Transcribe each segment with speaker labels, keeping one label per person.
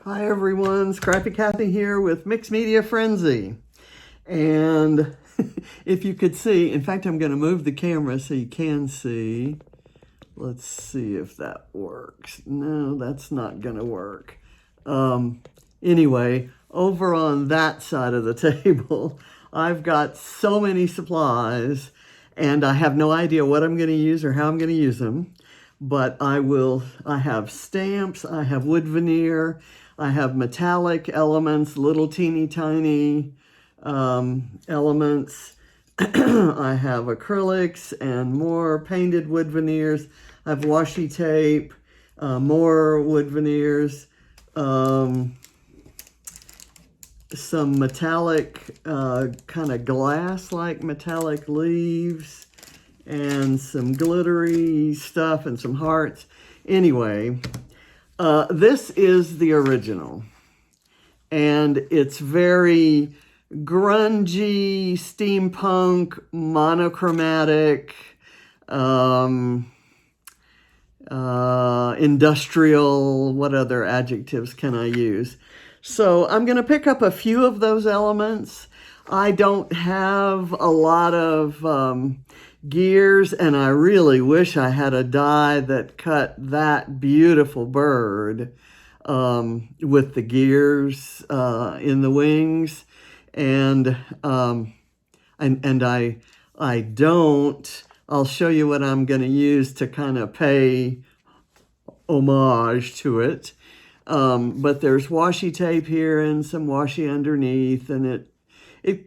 Speaker 1: Hi everyone, Scrappy Kathy here with Mixed Media Frenzy. And if you could see, in fact I'm going to move the camera so you can see. Let's see if that works. No, that's not going to work. Anyway, over on that side of the table, I've got so many supplies and I have no idea what I'm going to use or how I'm going to use them. But I have stamps, I have wood veneer, I have metallic elements, little teeny tiny elements. I have acrylics and more painted wood veneers. I have washi tape, more wood veneers, some metallic, kind of glass-like metallic leaves, and some glittery stuff and some hearts. Anyway, this is the original. And it's very grungy, steampunk, monochromatic, industrial. What other adjectives can I use? So I'm going to pick up a few of those elements. I don't have a lot of gears, and I really wish I had a die that cut that beautiful bird with the gears in the wings, and I don't. I'll show you what I'm going to use to kind of pay homage to it. But there's washi tape here and some washi underneath, and it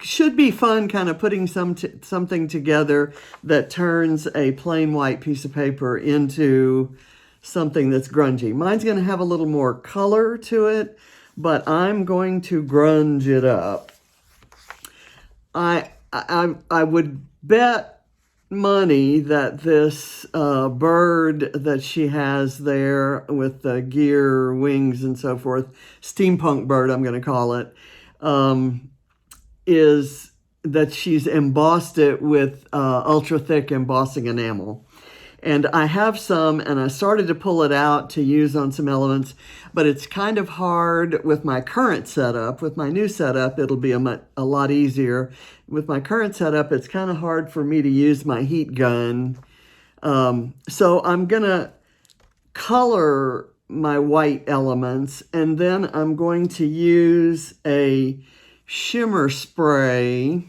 Speaker 1: should be fun kind of putting something together that turns a plain white piece of paper into something that's grungy. Mine's going to have a little more color to it, but I'm going to grunge it up. I would bet money that this bird that she has there with the gear, wings, and so forth, steampunk bird I'm going to call it, is that she's embossed it with ultra thick embossing enamel. And I have some, and I started to pull it out to use on some elements, but it's kind of hard with my current setup. With my new setup, it'll be a lot easier. With my current setup, it's kind of hard for me to use my heat gun. So I'm gonna color my white elements, and then I'm going to use a shimmer spray,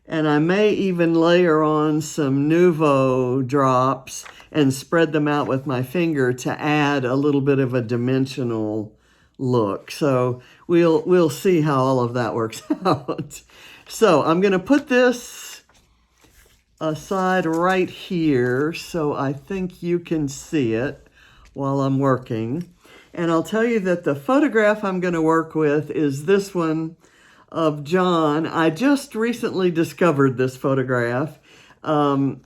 Speaker 1: and I may even layer on some Nuvo drops and spread them out with my finger to add a little bit of a dimensional look. So we'll see how all of that works out. So I'm going to put this aside right here so I think you can see it while I'm working. And I'll tell you that the photograph I'm going to work with is this one of John. I just recently discovered this photograph. We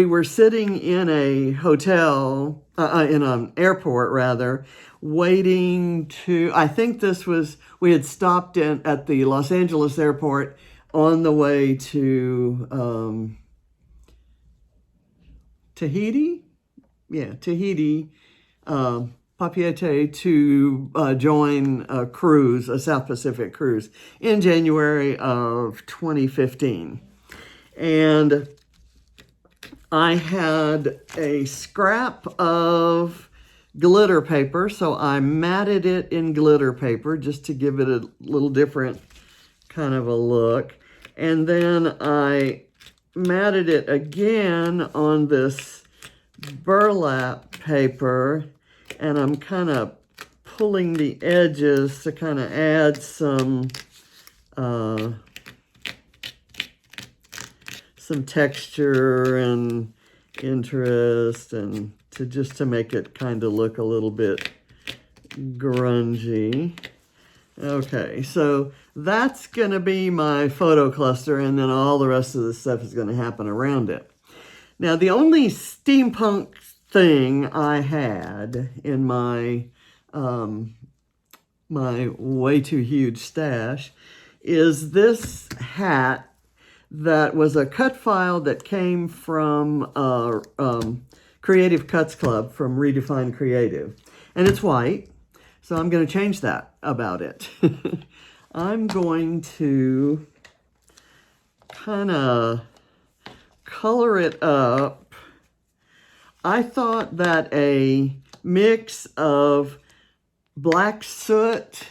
Speaker 1: were sitting in a hotel, in an airport rather, waiting to, I think we had stopped at the Los Angeles airport on the way to Tahiti? Yeah, Tahiti. Papeete to join a cruise, a South Pacific cruise, in January of 2015. And I had a scrap of glitter paper, so I matted it in glitter paper just to give it a little different kind of a look. And then I matted it again on this burlap paper, and I'm kind of pulling the edges to kind of add some texture and interest, and just to make it kind of look a little bit grungy. Okay, so that's going to be my photo cluster, and then all the rest of the stuff is going to happen around it. Now, the only steampunk thing I had in my my way too huge stash is this hat that was a cut file that came from Creative Cuts Club from Redefined Creative. And it's white. So I'm going to change that about it. I'm going to kind of color it up. I thought that a mix of black soot,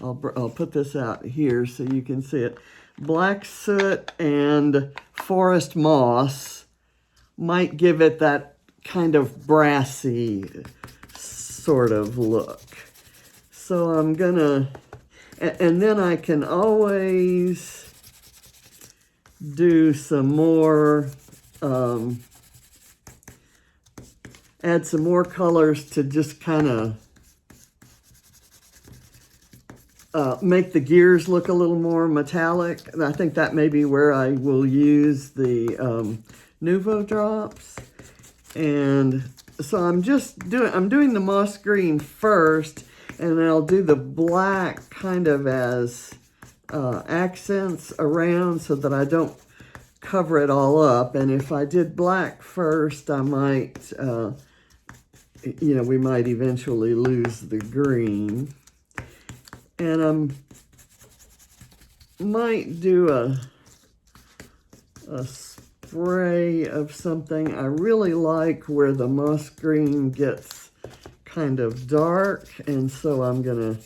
Speaker 1: I'll put this out here so you can see it, black soot and forest moss might give it that kind of brassy sort of look. So I'm gonna, and then I can always do some more, add some more colors to just kind of make the gears look a little more metallic. And I think that may be where I will use the Nouveau drops. And so I'm doing the moss green first, and then I'll do the black kind of as accents around so that I don't cover it all up. And if I did black first, I might, we might eventually lose the green. And might do a spray of something. I really like where the moss green gets kind of dark, and so I'm gonna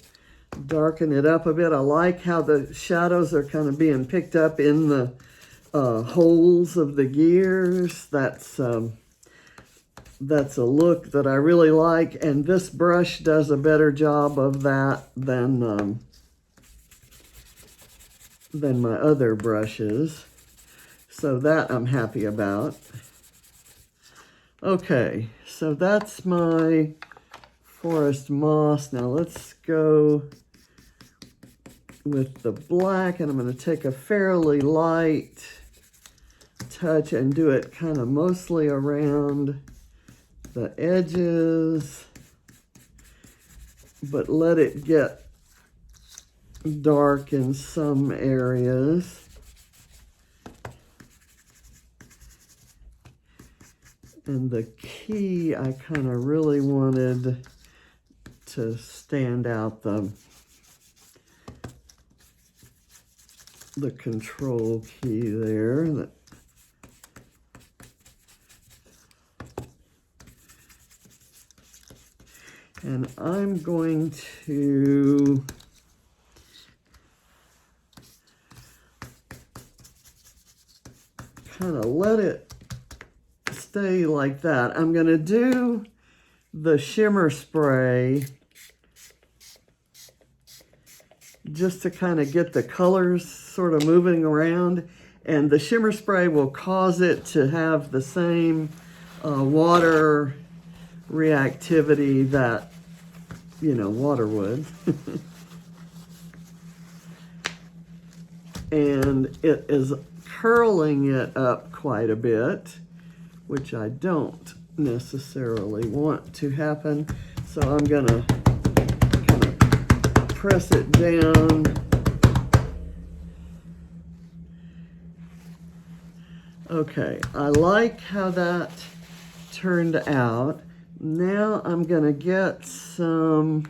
Speaker 1: darken it up a bit. I like how the shadows are kind of being picked up in the holes of the gears. That's a look that I really like, and this brush does a better job of that than my other brushes. So that I'm happy about. Okay, so that's my forest moss. Now let's go with the black, and I'm going to take a fairly light touch and do it kind of mostly around the edges, but let it get dark in some areas. And the key, I kind of really wanted to stand out the control key there. And I'm going to kind of let it stay like that. I'm going to do the Shimmer Spray just to kind of get the colors sort of moving around. And the Shimmer Spray will cause it to have the same water reactivity that, water would. And it is curling it up quite a bit, which I don't necessarily want to happen. So I'm gonna kind of press it down. Okay, I like how that turned out. Now I'm gonna get some,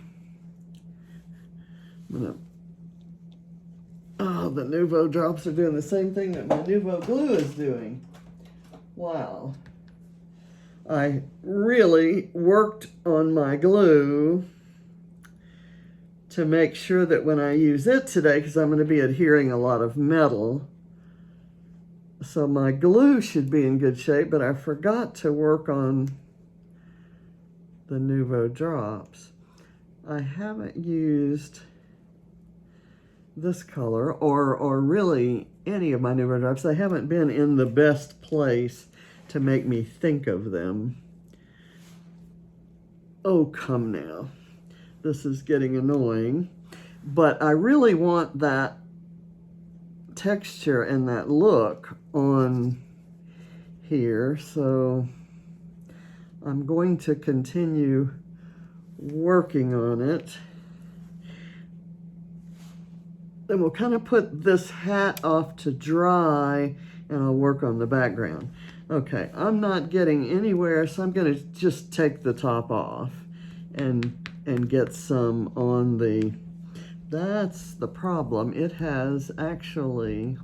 Speaker 1: oh, the Nouveau drops are doing the same thing that my Nouveau glue is doing. Wow. I really worked on my glue to make sure that when I use it today, because I'm going to be adhering a lot of metal, so my glue should be in good shape, but I forgot to work on the Nouveau drops. I haven't used this color or really any of my Nouveau drops. They haven't been in the best place to make me think of them. Oh, come now. This is getting annoying. But I really want that texture and that look on here, so I'm going to continue working on it. Then we'll kind of put this hat off to dry, and I'll work on the background. Okay, I'm not getting anywhere, so I'm going to just take the top off and and get some on the, that's the problem. It has actually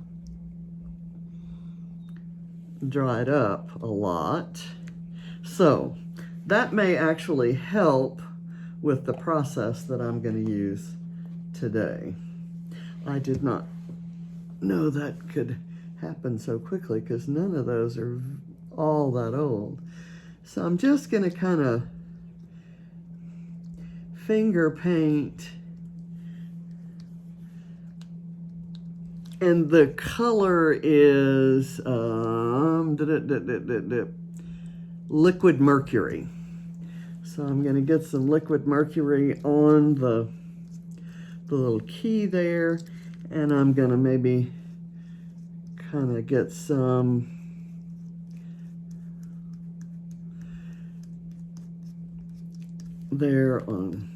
Speaker 1: dried up a lot. So that may actually help with the process that I'm going to use today. I did not know that could happen so quickly because none of those are all that old. So I'm just going to kind of finger paint, and the color is liquid mercury. So I'm going to get some liquid mercury on the little key there, and I'm going to maybe kind of get some there on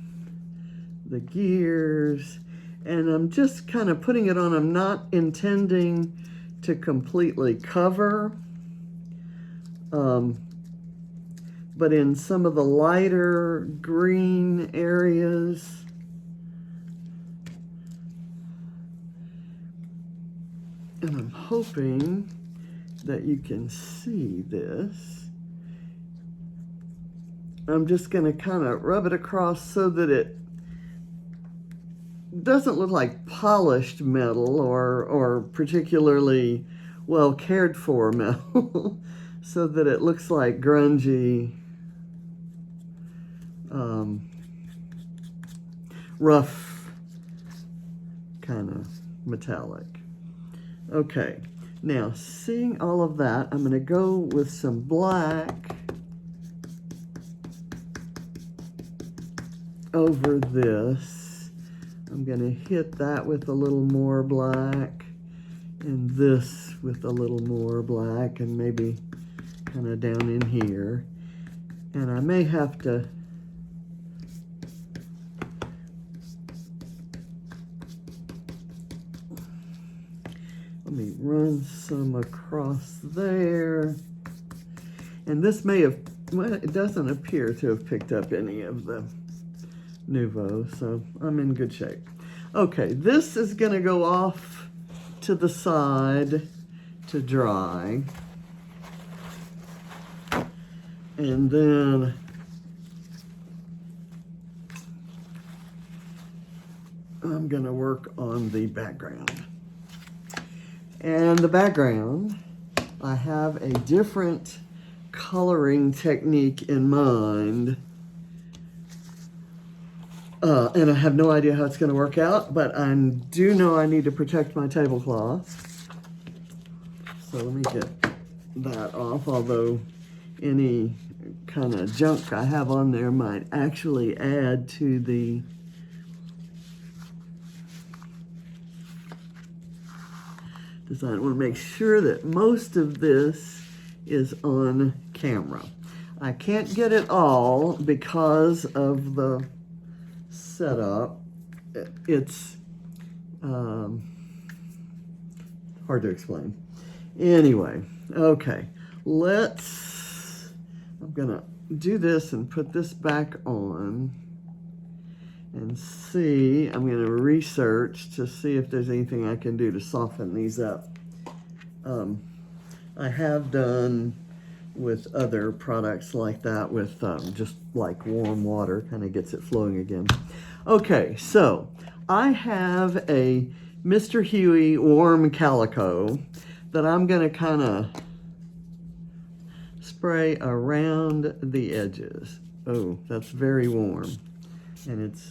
Speaker 1: the gears, and I'm just kind of putting it on. I'm not intending to completely cover, but in some of the lighter green areas, and I'm hoping that you can see this. I'm just going to kind of rub it across so that it doesn't look like polished metal or particularly well cared for metal, so that it looks like grungy, rough kind of metallic. Okay, now seeing all of that, I'm going to go with some black over this. I'm going to hit that with a little more black, and this with a little more black, and maybe kind of down in here. And I may have to let me run some across there. And this may have, well, it doesn't appear to have picked up any of the Nouveau, so I'm in good shape. Okay, this is going to go off to the side to dry. And then I'm going to work on the background. And the background, I have a different coloring technique in mind. And I have no idea how it's going to work out, but I do know I need to protect my tablecloth. So let me get that off, although any kind of junk I have on there might actually add to the design. I want to make sure that most of this is on camera. I can't get it all because of the setup. It's hard to explain. Anyway, okay, I'm gonna do this and put this back on and see. I'm gonna research to see if there's anything I can do to soften these up. I have done with other products like that with just like warm water, kind of gets it flowing again. Okay, so I have a Mr. Huey warm calico that I'm going to kind of spray around the edges. Oh, that's very warm. And it's...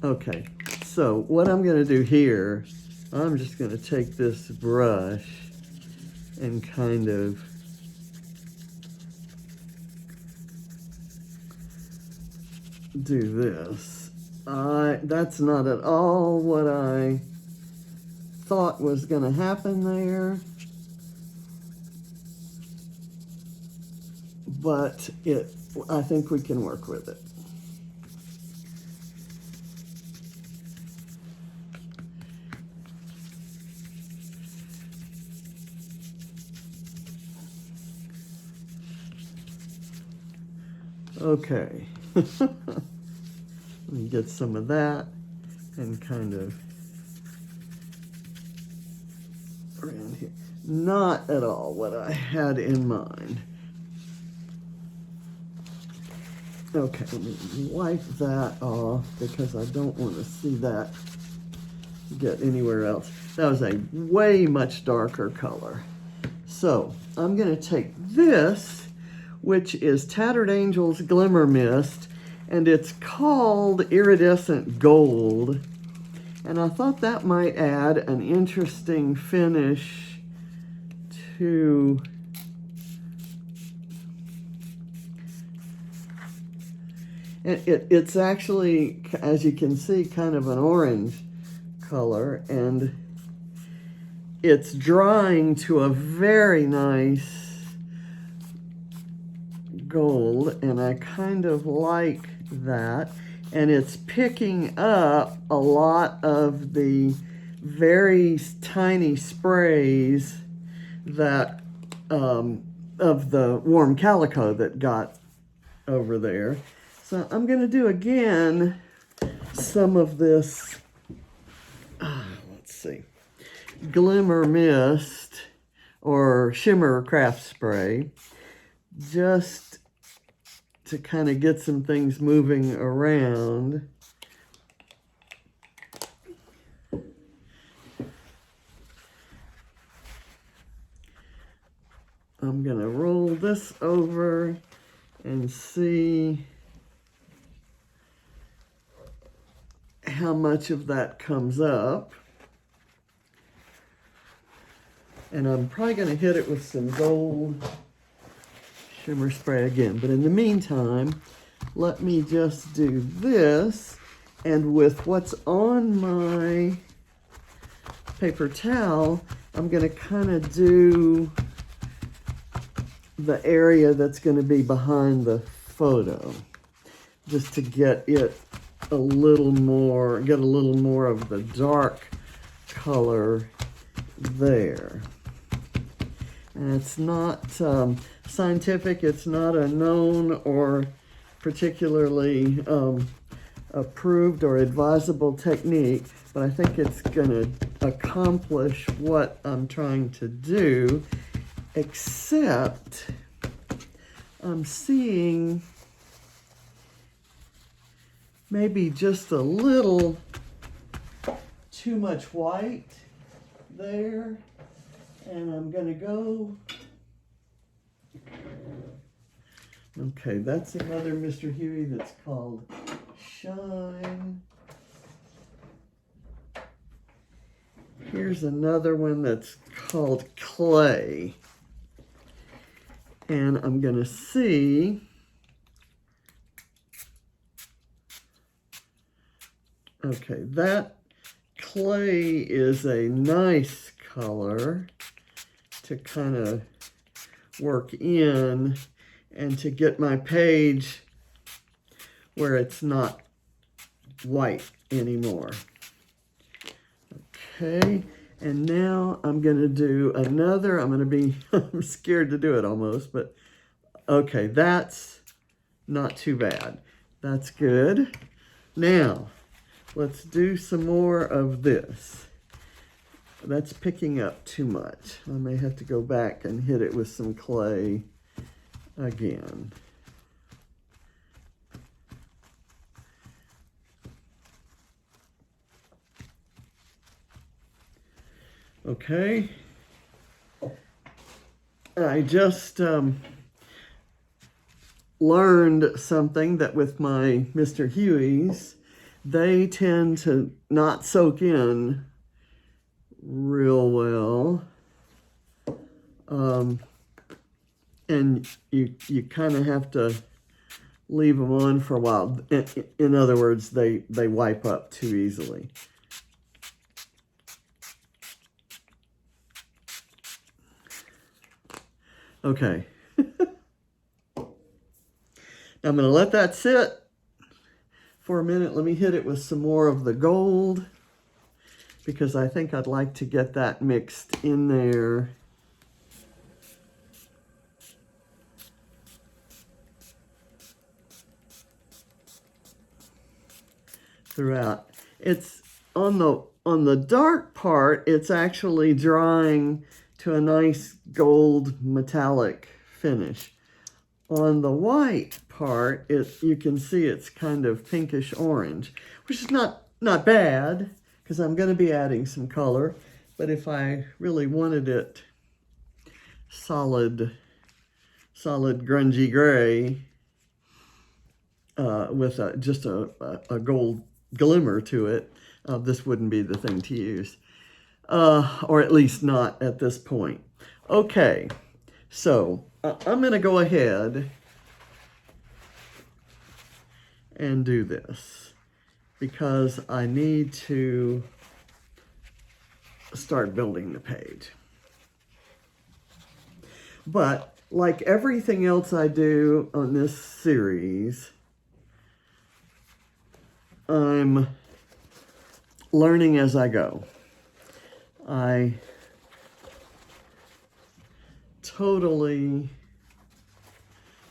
Speaker 1: Okay, so what I'm going to do here, I'm just going to take this brush and kind of do this. That's not at all what I thought was going to happen there, but I think we can work with it. Okay. Let me get some of that and kind of around here. Not at all what I had in mind. Okay, let me wipe that off because I don't want to see that get anywhere else. That was a way much darker color. So I'm going to take this, which is Tattered Angel's Glimmer Mist, and it's called Iridescent Gold. And I thought that might add an interesting finish to it's actually, as you can see, kind of an orange color, and it's drying to a very nice gold, and I kind of like that. And it's picking up a lot of the very tiny sprays that of the warm calico that got over there. So I'm going to do again some of this, let's see, Glimmer Mist or Shimmer Craft Spray, just to kind of get some things moving around. I'm going to roll this over and see how much of that comes up. And I'm probably going to hit it with some gold Shimmer Spray again. But in the meantime, let me just do this. And with what's on my paper towel, I'm going to kind of do the area that's going to be behind the photo, just to get it a little more, get a little more of the dark color there. And it's not scientific, it's not a known or particularly approved or advisable technique, but I think it's going to accomplish what I'm trying to do, except I'm seeing maybe just a little too much white there, and I'm going to go, okay, that's another Mr. Huey that's called Shine. Here's another one that's called Clay, and I'm going to see, okay, that clay is a nice color to kind of work in and to get my page where it's not white anymore. Okay, and now I'm going to do another, I'm going to be, I'm scared to do it almost, but okay, that's not too bad. That's good. Now, let's do some more of this. That's picking up too much. I may have to go back and hit it with some clay again. Okay. I just learned something that with my Mr. Hueys, they tend to not soak in real well. And you kind of have to leave them on for a while. In other words, they wipe up too easily. Okay. I'm going to let that sit for a minute. Let me hit it with some more of the gold, because I think I'd like to get that mixed in there. throughout. It's on the dark part, it's actually drying to a nice gold metallic finish. On the white part, you can see it's kind of pinkish orange, which is not bad, because I'm going to be adding some color. But if I really wanted it solid grungy gray with just a gold glimmer to it, this wouldn't be the thing to use, or at least not at this point. Okay, so I'm going to go ahead and do this because I need to start building the page. But like everything else I do on this series, I'm learning as I go. I totally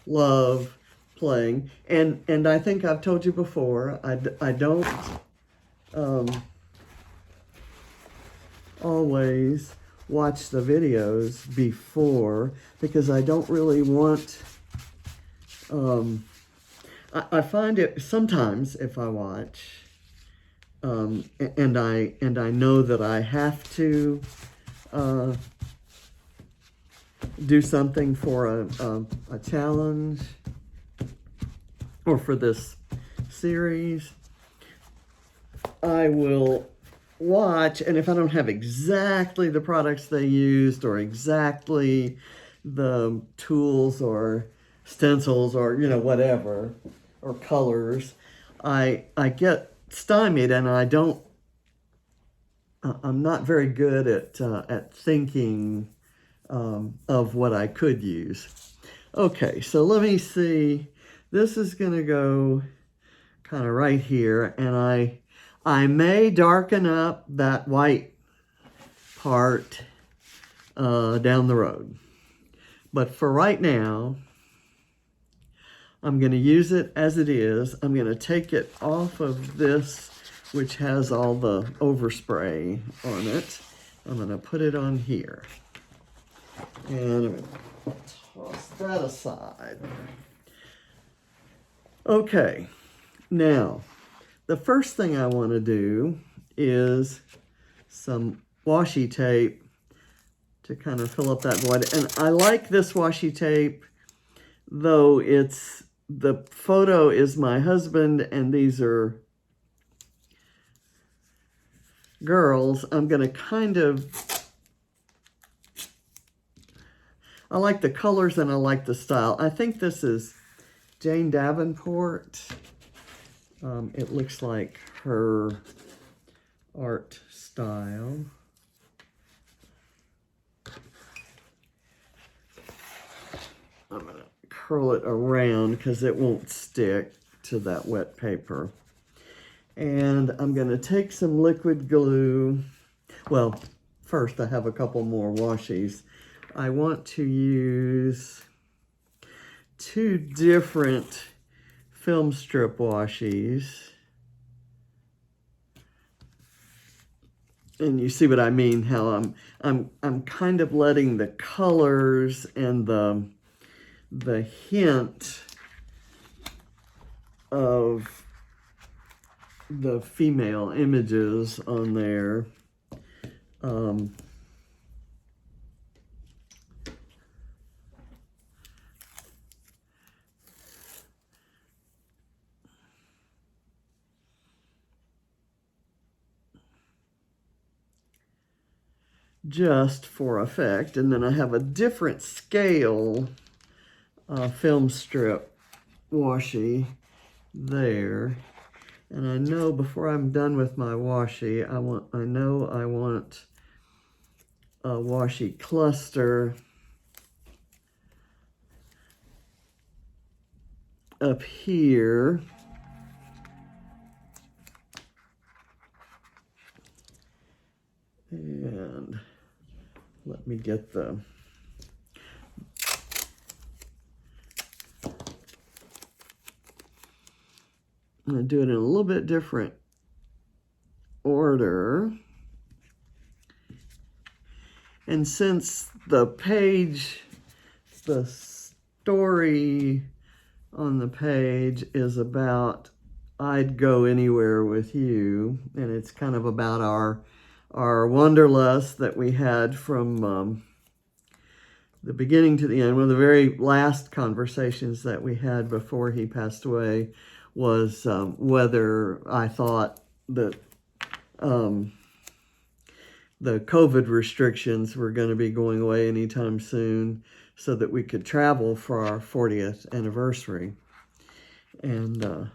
Speaker 1: love playing, and I think I've told you before, I don't always watch the videos before, because I don't really want, I find it sometimes if I watch, and I know that I have to do something for a challenge or for this series, I will watch, and if I don't have exactly the products they used or exactly the tools or stencils or whatever, or colors, I get stymied, and I'm not very good at thinking of what I could use. Okay, so let me see. This is going to go kind of right here, and I may darken up that white part down the road. But for right now, I'm going to use it as it is. I'm going to take it off of this, which has all the overspray on it. I'm going to put it on here. And I'm going to toss that aside. Okay, now, the first thing I want to do is some washi tape to kind of fill up that void. And I like this washi tape, though the photo is my husband and these are girls. I'm going to kind of, I like the colors and I like the style. I think this is Jane Davenport. It looks like her art style. I'm going to curl it around because it won't stick to that wet paper. And I'm going to take some liquid glue. Well, first I have a couple more washies. I want to use 2 different film strip washies. And you see what I mean, how I'm kind of letting the colors and the hint of the female images on there just for effect. And then I have a different scale film strip washi there. And I know before I'm done with my washi, I want a washi cluster up here. And let me get the I'm going to do it in a little bit different order. And since the page, the story on the page is about I'd go anywhere with you, and it's kind of about our wanderlust that we had from the beginning to the end. One of the very last conversations that we had before he passed away was whether I thought that the COVID restrictions were going to be going away anytime soon so that we could travel for our 40th anniversary. And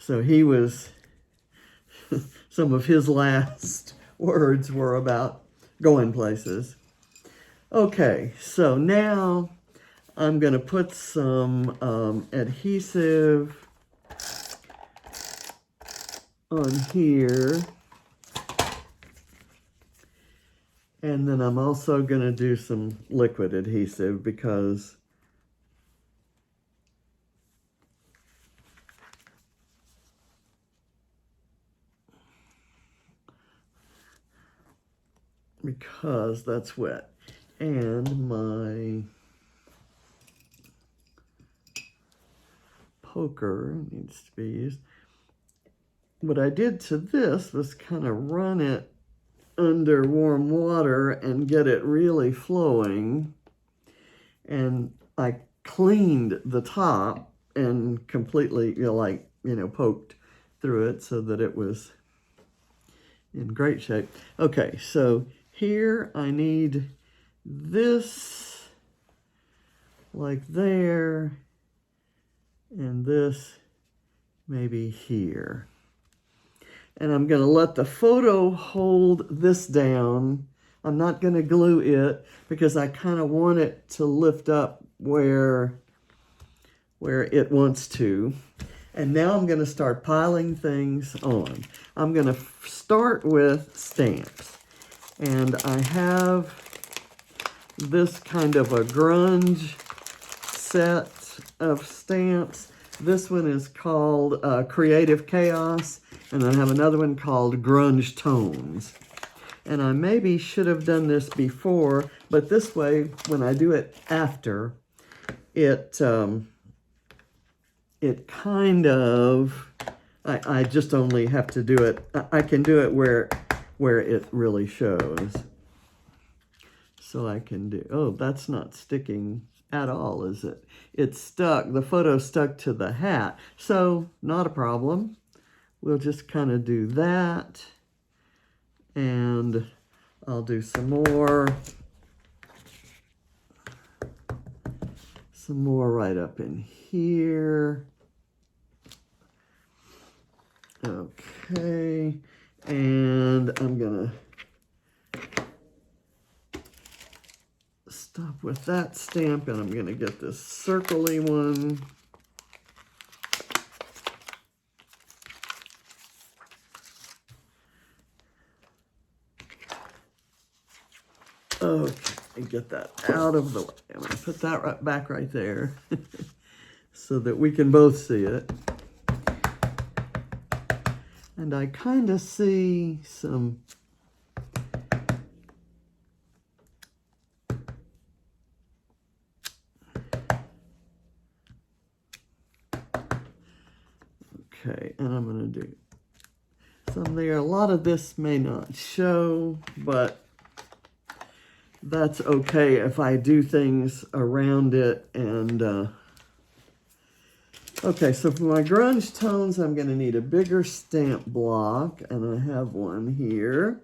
Speaker 1: so he was, some of his last words were about going places. Okay, so now I'm going to put some adhesive on here. And then I'm also going to do some liquid adhesive because that's wet. And my poker needs to be used. What I did to this was kind of run it under warm water and get it really flowing. And I cleaned the top and completely, poked through it so that it was in great shape. Okay, so here I need this like there, and this maybe here. And I'm going to let the photo hold this down. I'm not going to glue it because I kind of want it to lift up where it wants to. And now I'm going to start piling things on. I'm going to start with stamps. And I have this kind of a grunge set of stamps. This one is called Creative Chaos, and I have another one called Grunge Tones. And I maybe should have done this before, but this way, when I do it after, it kind of, I just only have to do it, I can do it where it really shows. So I can do, oh, that's not sticking at all, is it? It's stuck, the photo stuck to the hat, so not a problem. We'll just kind of do that, and I'll do some more right up in here. Okay, and I'm gonna stop with that stamp, and I'm gonna get this circle-y one. Okay, and get that out of the way. I'm going to put that back right there so that we can both see it. And I kind of see some okay, and I'm going to do some there. A lot of this may not show, but that's okay if I do things around it. And okay, so for my grunge tones, I'm going to need a bigger stamp block, and I have one here.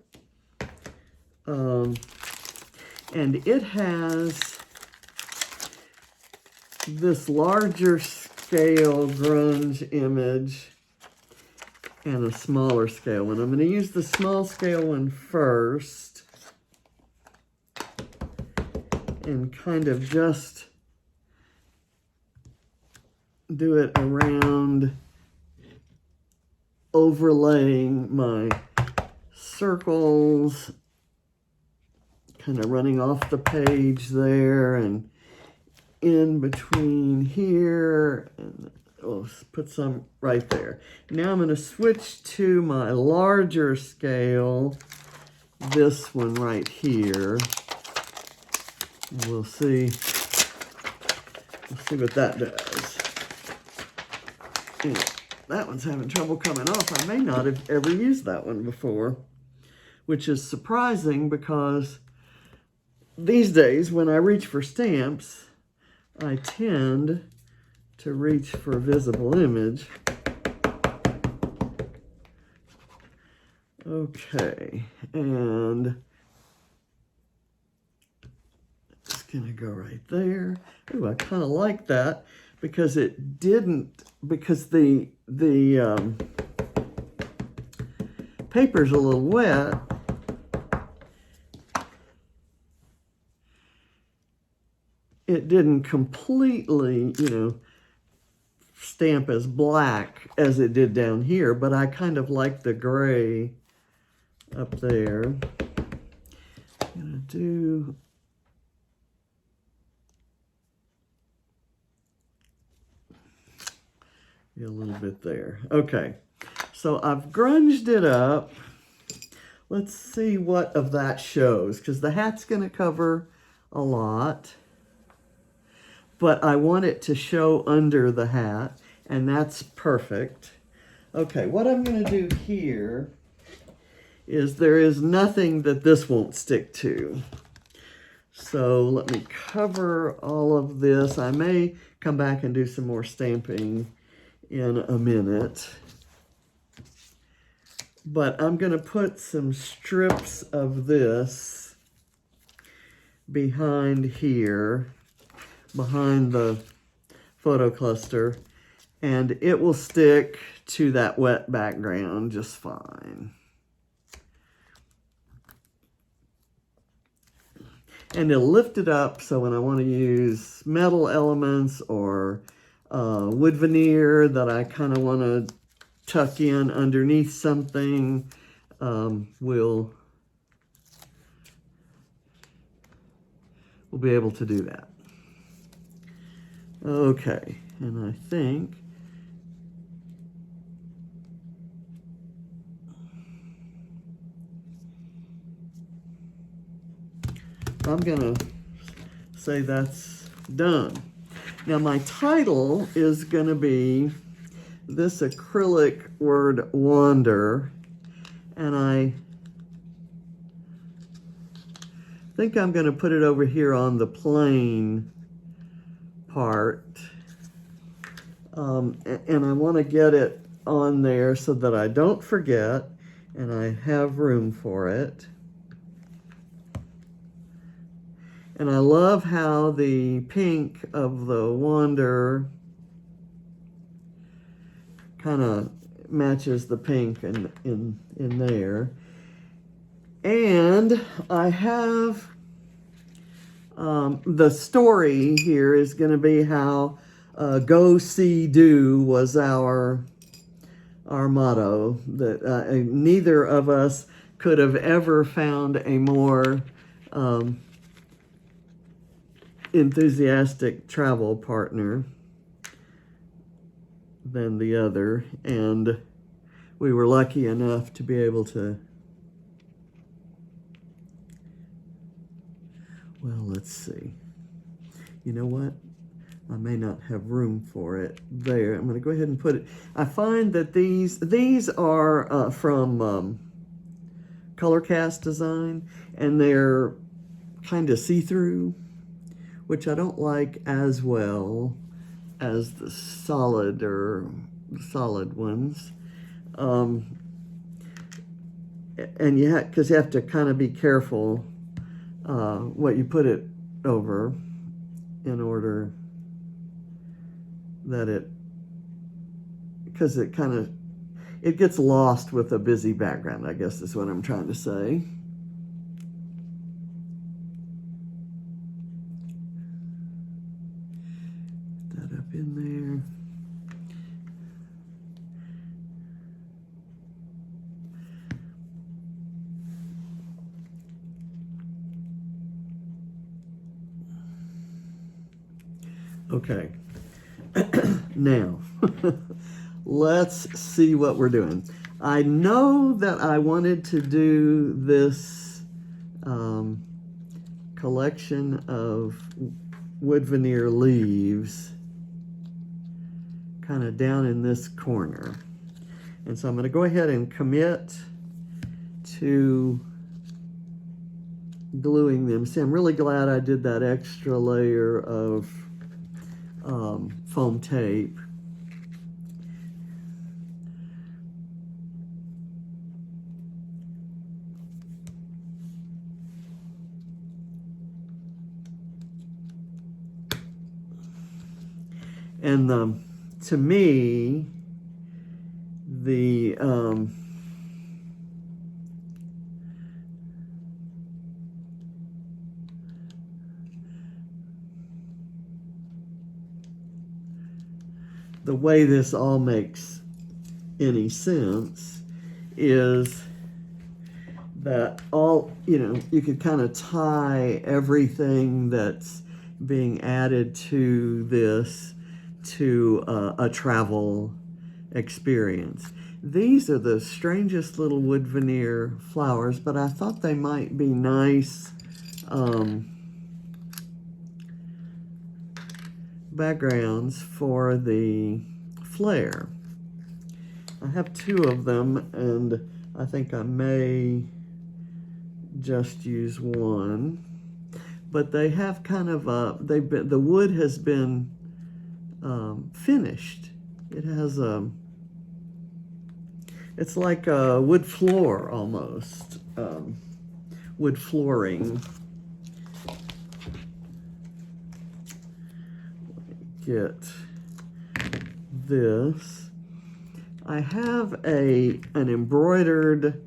Speaker 1: And it has this larger scale grunge image and a smaller scale one. I'm going to use the small scale one first and kind of just do it around, overlaying my circles, kind of running off the page there, and in between here and we'll put some right there. Now I'm going to switch to my larger scale, this one right here. We'll see what that does. Yeah, that one's having trouble coming off. I may not have ever used that one before, which is surprising because these days when I reach for stamps, I tend to reach for visible image. Okay, and it's gonna go right there. Ooh, I kind of like that because it didn't, because the paper's a little wet. It didn't completely, you know, stamp as black as it did down here, but I kind of like the gray up there. I'm gonna do a little bit there. Okay, so I've grunged it up. Let's see what of that shows, because the hat's gonna cover a lot, but I want it to show under the hat, and that's perfect. Okay, what I'm gonna do here is there is nothing that this won't stick to. So let me cover all of this. I may come back and do some more stamping in a minute. But I'm gonna put some strips of this behind here, behind the photo cluster, and it will stick to that wet background just fine. And it'll lift it up, so when I want to use metal elements or wood veneer that I kind of want to tuck in underneath something, we'll be able to do that. Okay, and I think I'm gonna say that's done. Now my title is gonna be this acrylic word wander, and I think I'm gonna put it over here on the plain part, and I want to get it on there so that I don't forget and I have room for it. And I love how the pink of the wander kind of matches the pink in there. And I have the story here is going to be how go see do was our motto, that neither of us could have ever found a more enthusiastic travel partner than the other, and we were lucky enough to be able to, well, let's see. You know what? I may not have room for it there. I'm going to go ahead and put it. I find that these are from Color Cast Design, and they're kind of see-through, which I don't like as well as the solid ones. And because you have to kind of be careful what you put it over in order that because it gets lost with a busy background, I guess is what I'm trying to say. Put that up in there. Okay. Now, let's see what we're doing. I know that I wanted to do this collection of wood veneer leaves kind of down in this corner. And so I'm going to go ahead and commit to gluing them. See, I'm really glad I did that extra layer of foam tape. And to me, the way this all makes any sense is that you could kind of tie everything that's being added to this to a travel experience. These are the strangest little wood veneer flowers, but I thought they might be nice backgrounds for the flare. I have two of them, and I think I may just use one. But they have kind of the wood has been finished. It has it's like a wood floor almost, wood flooring. Get this. I have an embroidered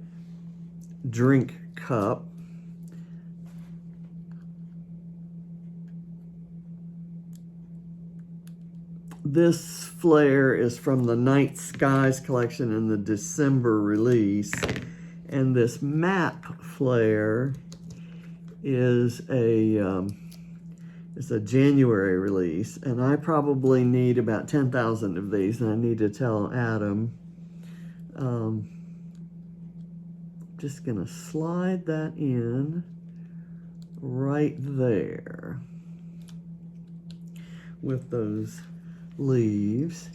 Speaker 1: drink cup. This flare is from the Night Skies collection in the December release, and this map flare is a January release, and I probably need about 10,000 of these, and I need to tell Adam. Just gonna slide that in right there with those leaves.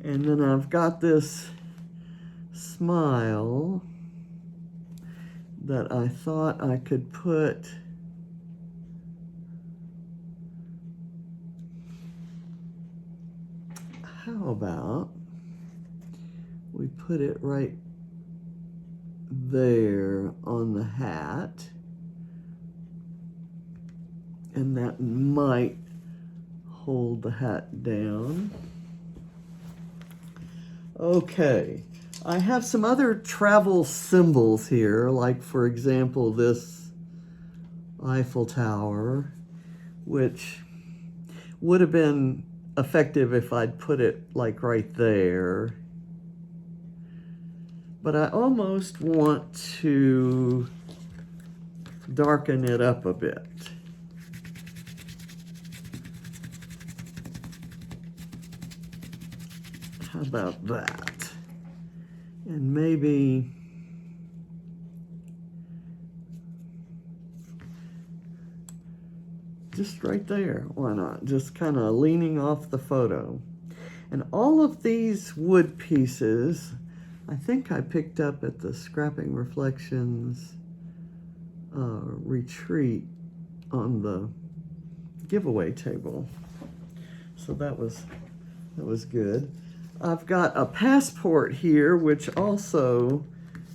Speaker 1: And then I've got this smile that I thought I could put how about we put it right there on the hat, and that might hold the hat down. Okay, I have some other travel symbols here, like for example this Eiffel Tower, which would have been effective if I'd put it like right there. But I almost want to darken it up a bit. How about that? And maybe just right there, why not? Just kind of leaning off the photo. And all of these wood pieces, I think I picked up at the Scrapping Reflections retreat on the giveaway table. So that was good. I've got a passport here, which also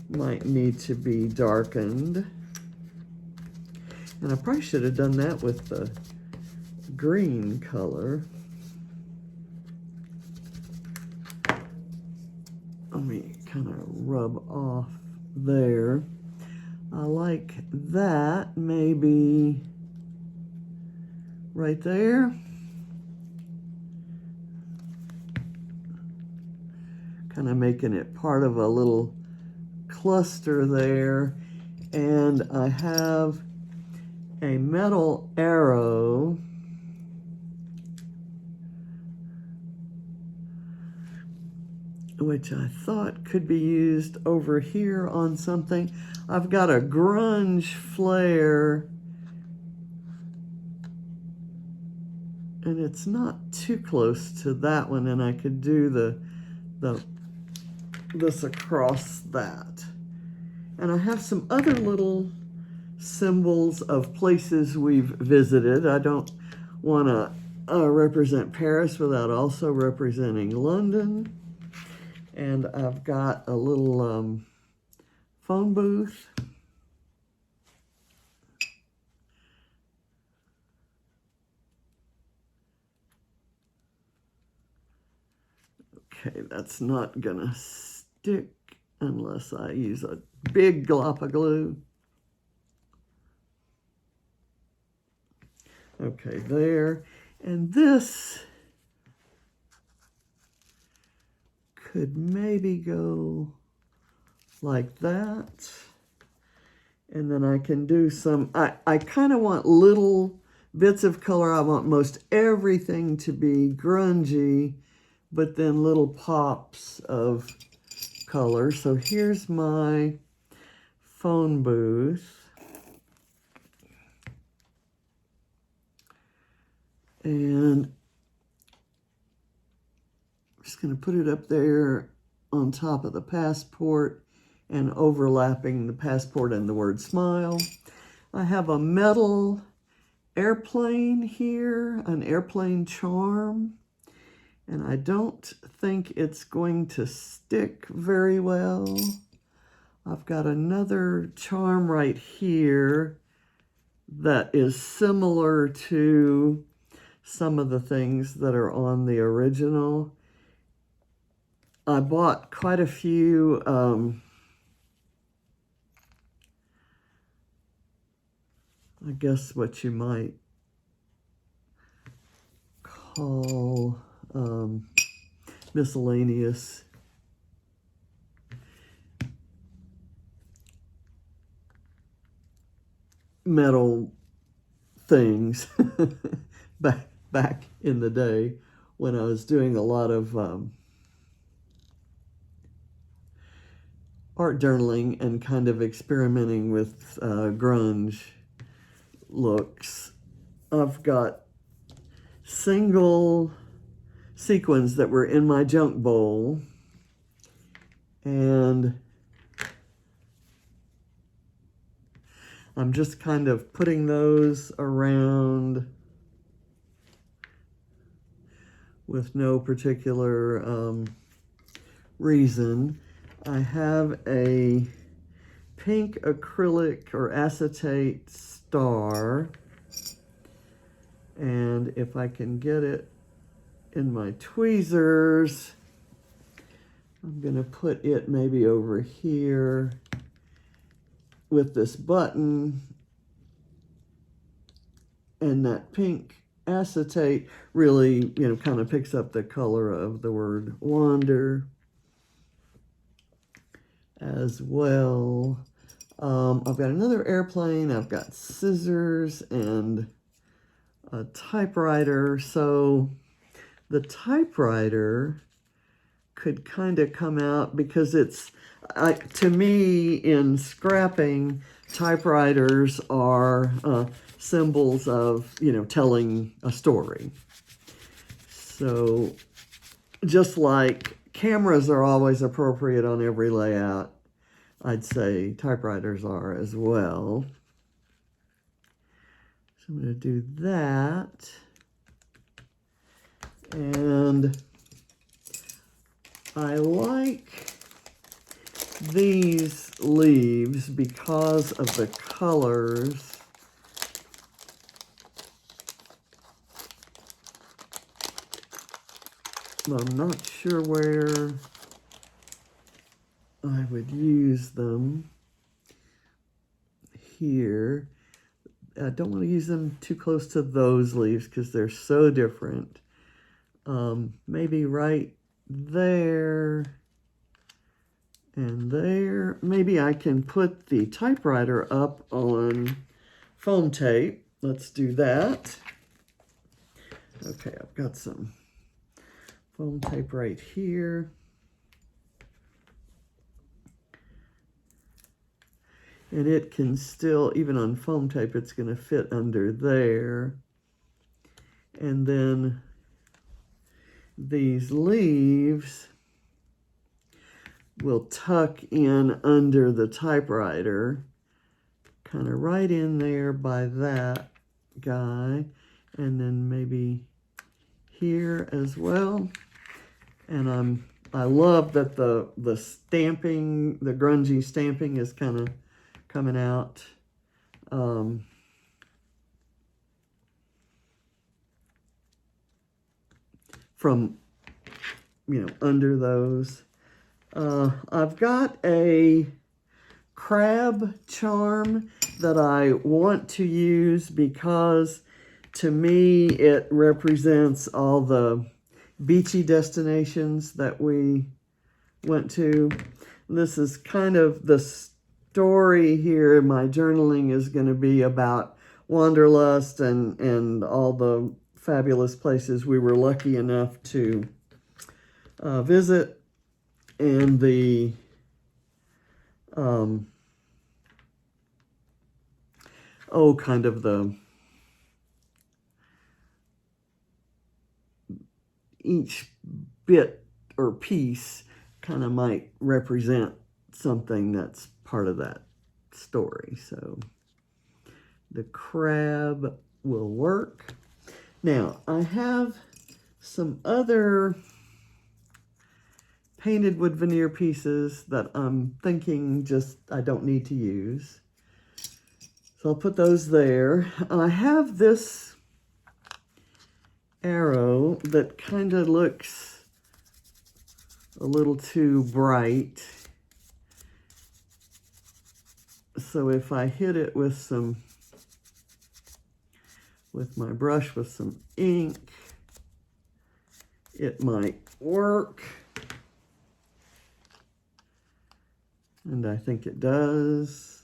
Speaker 1: might need to be darkened. And I probably should have done that with the green color. Let me kind of rub off there. I like that, maybe right there. Kind of making it part of a little cluster there. And I have a metal arrow which I thought could be used over here on something. I've got a grunge flare, and it's not too close to that one, and I could do this across that. And I have some other little symbols of places we've visited. I don't want to represent Paris without also representing London. And I've got a little phone booth. Okay, that's not gonna stick unless I use a big glop of glue. Okay, there. And this could maybe go like that. And then I can do some, I kind of want little bits of color. I want most everything to be grungy, but then little pops of color. So here's my phone booth. And I'm just going to put it up there on top of the passport and overlapping the passport and the word smile. I have a metal airplane here, an airplane charm, and I don't think it's going to stick very well. I've got another charm right here that is similar to some of the things that are on the original. I bought quite a few I guess what you might call miscellaneous metal things back in the day when I was doing a lot of art journaling and kind of experimenting with grunge looks. I've got single sequins that were in my junk bowl, and I'm just kind of putting those around with no particular reason. I have a pink acrylic or acetate star, and if I can get it in my tweezers, I'm going to put it maybe over here with this button, and that pink acetate really, kind of picks up the color of the word wander as well. I've got another airplane, I've got scissors and a typewriter. So the typewriter could kind of come out because it's, to me, in scrapping, typewriters are symbols of, telling a story. So just like cameras are always appropriate on every layout, I'd say typewriters are as well. So I'm going to do that. And I like these leaves because of the colors. I'm not sure where I would use them here. I don't want to use them too close to those leaves because they're so different. Maybe right there and there. Maybe I can put the typewriter up on foam tape. Let's do that. Okay, I've got some foam tape right here. And it can still, even on foam tape, it's going to fit under there. And then these leaves will tuck in under the typewriter, kind of right in there by that guy, and then maybe here as well. And I love that the stamping, the grungy stamping is kind of coming out. From, under those. I've got a crab charm that I want to use because to me it represents all the beachy destinations that we went to. This is kind of the story here in my journaling is going to be about wanderlust and all the fabulous places we were lucky enough to visit, and the kind of the each bit or piece kind of might represent something that's part of that story. So the crab will work. Now, I have some other painted wood veneer pieces that I'm thinking I don't need to use. So I'll put those there. I have this arrow that kind of looks a little too bright. So if I hit it with my brush with some ink, it might work. And I think it does.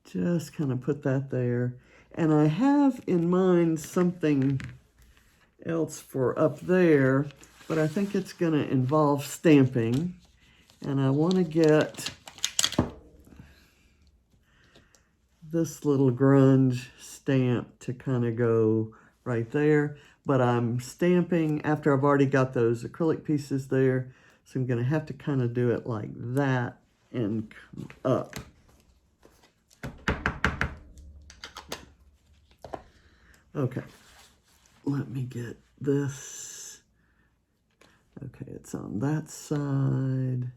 Speaker 1: Just kind of put that there. And I have in mind something else for up there, but I think it's going to involve stamping. And I want to get this little grunge stamp to kind of go right there. But I'm stamping after I've already got those acrylic pieces there. So I'm going to have to kind of do it like that and come up. Okay, let me get this. Okay, it's on that side.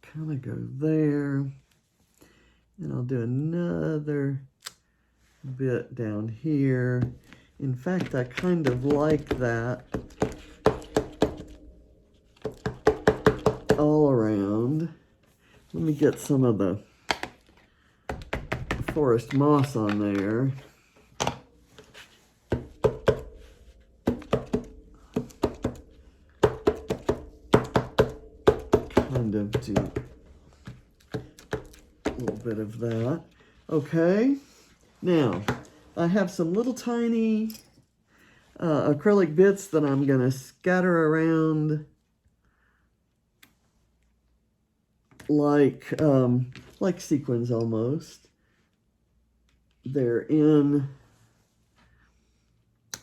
Speaker 1: Kind of go there. And I'll do another bit down here. In fact, I kind of like that all around. Let me get some of the forest moss on there. Kind of do a little bit of that. Okay, now I have some little tiny acrylic bits that I'm going to scatter around like sequins almost. They're in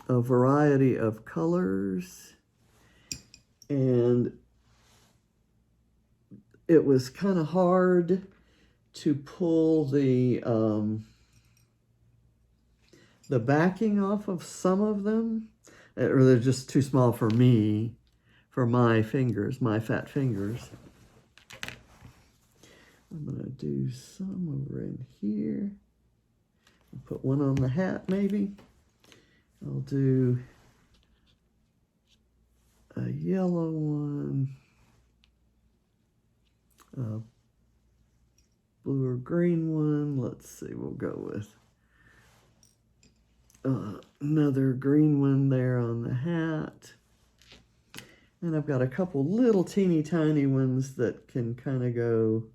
Speaker 1: a variety of colors, and it was kind of hard to pull the backing off of some of them, or they're just too small for me, for my fingers, my fat fingers. I'm going to do some over in here. I'll put one on the hat, maybe. I'll do a yellow one, a blue or green one. Let's see, we'll go with another green one there on the hat. And I've got a couple little teeny tiny ones that can kind of go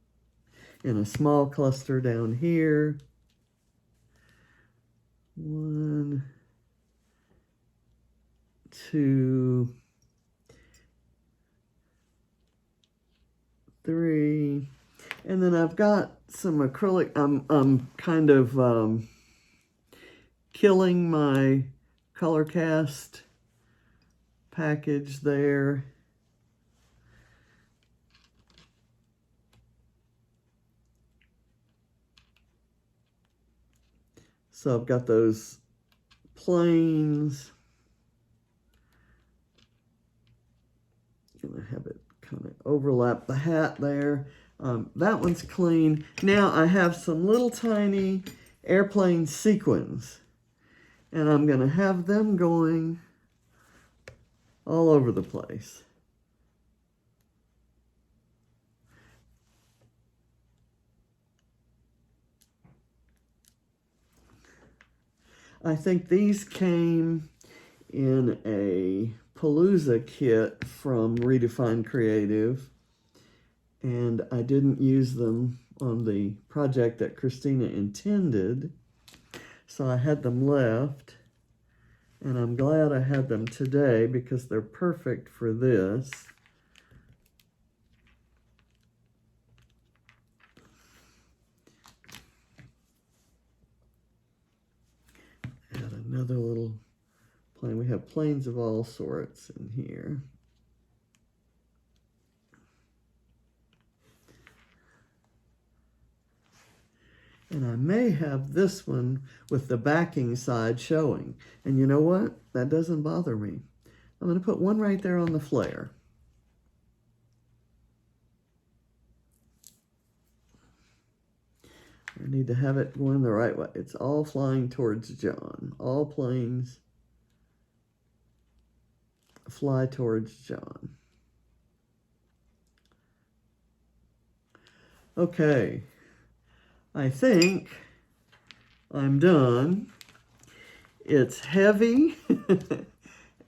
Speaker 1: in a small cluster down here. 1, 2, 3, and then I've got some acrylic. I'm kind of killing my color cast package there. So I've got those planes. Gonna have it kind of overlap the hat there. That one's clean. Now I have some little tiny airplane sequins, and I'm gonna have them going all over the place. I think these came in a Palooza kit from Redefine Creative, and I didn't use them on the project that Christina intended, so I had them left, and I'm glad I had them today because they're perfect for this. Add another little plane. We have planes of all sorts in here. And I may have this one with the backing side showing. And you know what? That doesn't bother me. I'm going to put one right there on the flare. I need to have it going the right way. It's all flying towards John. All planes fly towards John. Okay. I think I'm done. It's heavy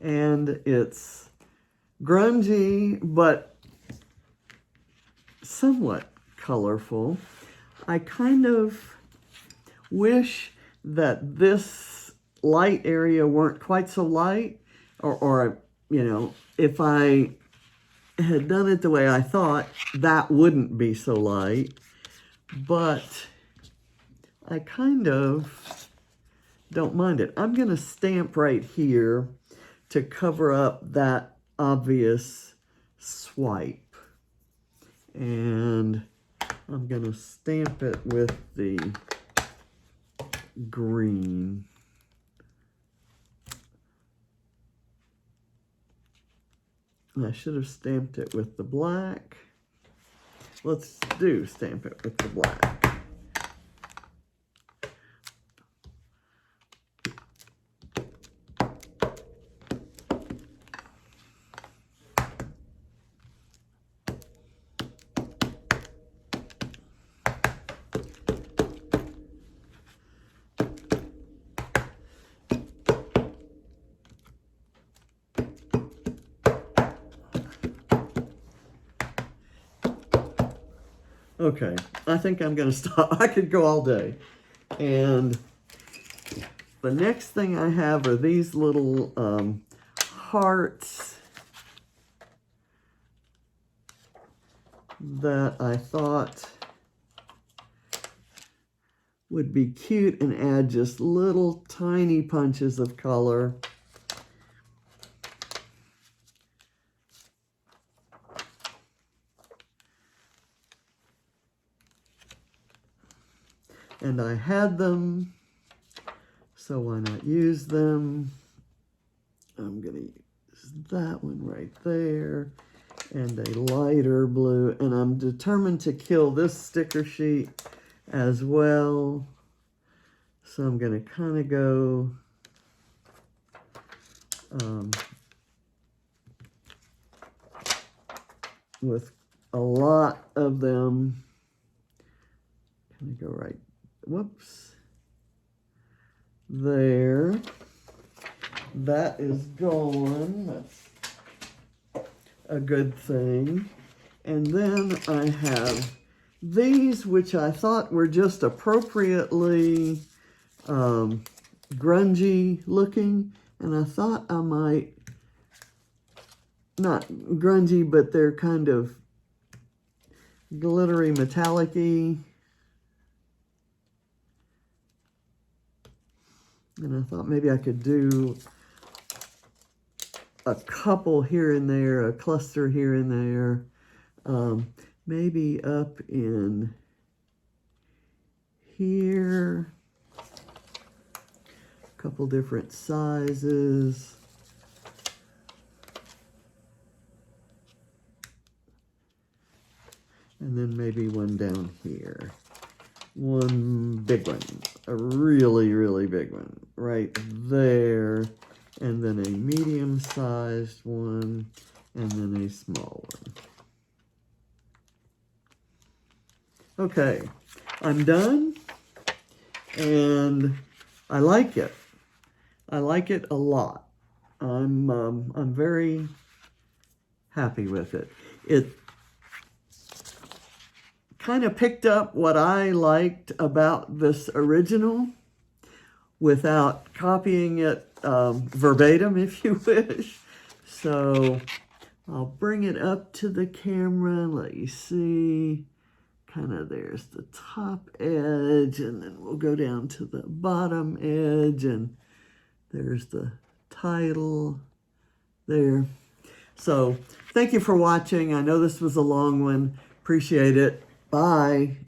Speaker 1: and it's grungy, but somewhat colorful. I kind of wish that this light area weren't quite so light, or you know, if I had done it the way I thought, that wouldn't be so light. But I kind of don't mind it. I'm going to stamp right here to cover up that obvious swipe. And I'm going to stamp it with the green. I should have stamped it with the black. Let's stamp it with the black. Okay, I think I'm going to stop. I could go all day. And the next thing I have are these little hearts that I thought would be cute and add just little tiny punches of color. And I had them, so why not use them? I'm going to use that one right there, and a lighter blue. And I'm determined to kill this sticker sheet as well. So I'm going to kind of go with a lot of them. Kind of go right. Whoops. There. That is gone. That's a good thing. And then I have these, which I thought were just appropriately grungy looking, and I thought I might, not grungy, but they're kind of glittery metallic-y. And I thought maybe I could do a couple here and there, a cluster here and there, maybe up in here, a couple different sizes. And then maybe one down here. One big one, a really, really big one right there. And then a medium-sized one, and then a small one. Okay, I'm done, and I like it. I like it a lot. I'm very happy with it. It kind of picked up what I liked about this original without copying it verbatim, if you wish. So I'll bring it up to the camera and let you see. Kind of there's the top edge, and then we'll go down to the bottom edge, and there's the title there. So thank you for watching. I know this was a long one. Appreciate it. Bye.